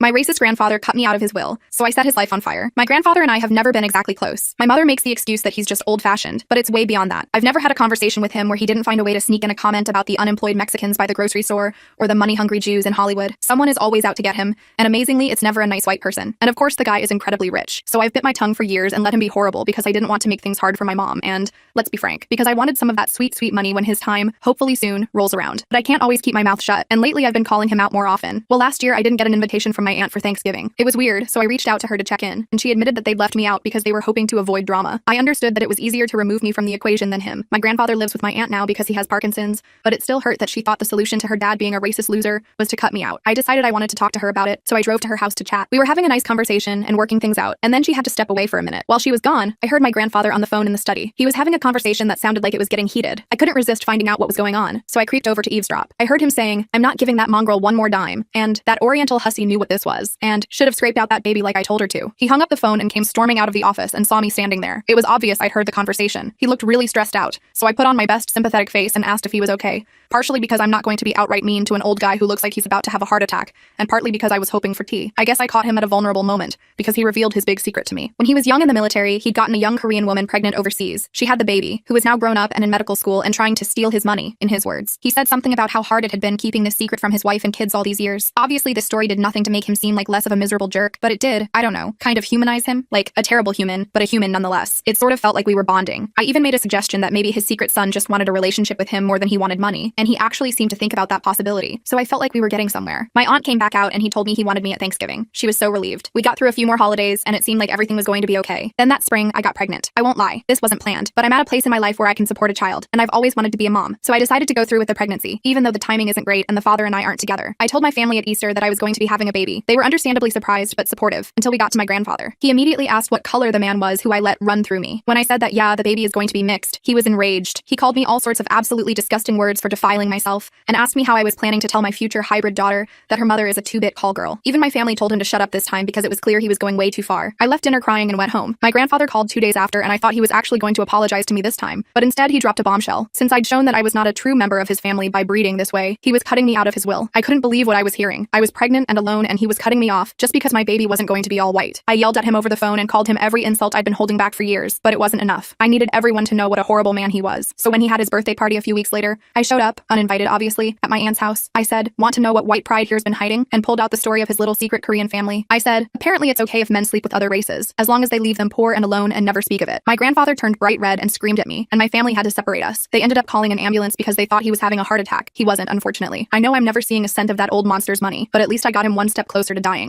My racist grandfather cut me out of his will, so I set his life on fire. My grandfather and I have never been exactly close. My mother makes the excuse that he's just old-fashioned, but it's way beyond that. I've never had a conversation with him where he didn't find a way to sneak in a comment about the unemployed Mexicans by the grocery store or the money-hungry Jews in Hollywood. Someone is always out to get him, and amazingly, it's never a nice white person. And of course, the guy is incredibly rich. So I've bit my tongue for years and let him be horrible because I didn't want to make things hard for my mom, and let's be frank, because I wanted some of that sweet, sweet money when his time, hopefully soon, rolls around. But I can't always keep my mouth shut, and lately I've been calling him out more often. Well, last year I didn't get an invitation from my aunt for Thanksgiving. It was weird, so I reached out to her to check in, and she admitted that they'd left me out because they were hoping to avoid drama. I understood that it was easier to remove me from the equation than him. My grandfather lives with my aunt now because he has Parkinson's, but it still hurt that she thought the solution to her dad being a racist loser was to cut me out. I decided I wanted to talk to her about it, so I drove to her house to chat. We were having a nice conversation and working things out, and then she had to step away for a minute. While she was gone, I heard my grandfather on the phone in the study. He was having a conversation that sounded like it was getting heated. I couldn't resist finding out what was going on, so I creeped over to eavesdrop. I heard him saying, "I'm not giving that mongrel one more dime," and that Oriental hussy knew what this was, and should have scraped out that baby like I told her to. He hung up the phone and came storming out of the office and saw me standing there. It was obvious I'd heard the conversation. He looked really stressed out, so I put on my best sympathetic face and asked if he was okay, partially because I'm not going to be outright mean to an old guy who looks like he's about to have a heart attack, and partly because I was hoping for tea. I guess I caught him at a vulnerable moment, because he revealed his big secret to me. When he was young in the military, he'd gotten a young Korean woman pregnant overseas. She had the baby, who was now grown up and in medical school and trying to steal his money, in his words. He said something about how hard it had been keeping this secret from his wife and kids all these years. Obviously, this story did nothing to make him seem like less of a miserable jerk, but it did, I don't know, kind of humanize him. Like, a terrible human, but a human nonetheless. It sort of felt like we were bonding. I even made a suggestion that maybe his secret son just wanted a relationship with him more than he wanted money, and he actually seemed to think about that possibility. So I felt like we were getting somewhere. My aunt came back out and he told me he wanted me at Thanksgiving. She was so relieved. We got through a few more holidays and it seemed like everything was going to be okay. Then that spring, I got pregnant. I won't lie, this wasn't planned, but I'm at a place in my life where I can support a child, and I've always wanted to be a mom. So I decided to go through with the pregnancy, even though the timing isn't great and the father and I aren't together. I told my family at Easter that I was going to be having a baby. They were understandably surprised but supportive, until we got to my grandfather. He immediately asked what color the man was who I let run through me. When I said that yeah, the baby is going to be mixed, he was enraged. He called me all sorts of absolutely disgusting words for defiling myself, and asked me how I was planning to tell my future hybrid daughter that her mother is a two-bit call girl. Even my family told him to shut up this time because it was clear he was going way too far. I left dinner crying and went home. My grandfather called 2 days after and I thought he was actually going to apologize to me this time, but instead he dropped a bombshell. Since I'd shown that I was not a true member of his family by breeding this way, he was cutting me out of his will. I couldn't believe what I was hearing. I was pregnant and alone and he was cutting me off just because my baby wasn't going to be all white. I yelled at him over the phone and called him every insult I'd been holding back for years, but it wasn't enough. I needed everyone to know what a horrible man he was. So when he had his birthday party a few weeks later, I showed up, uninvited obviously, at my aunt's house. I said, "Want to know what white pride here's been hiding?" and pulled out the story of his little secret Korean family. I said, "Apparently it's okay if men sleep with other races, as long as they leave them poor and alone and never speak of it." My grandfather turned bright red and screamed at me, and my family had to separate us. They ended up calling an ambulance because they thought he was having a heart attack. He wasn't, unfortunately. I know I'm never seeing a cent of that old monster's money, but at least I got him one step closer to dying.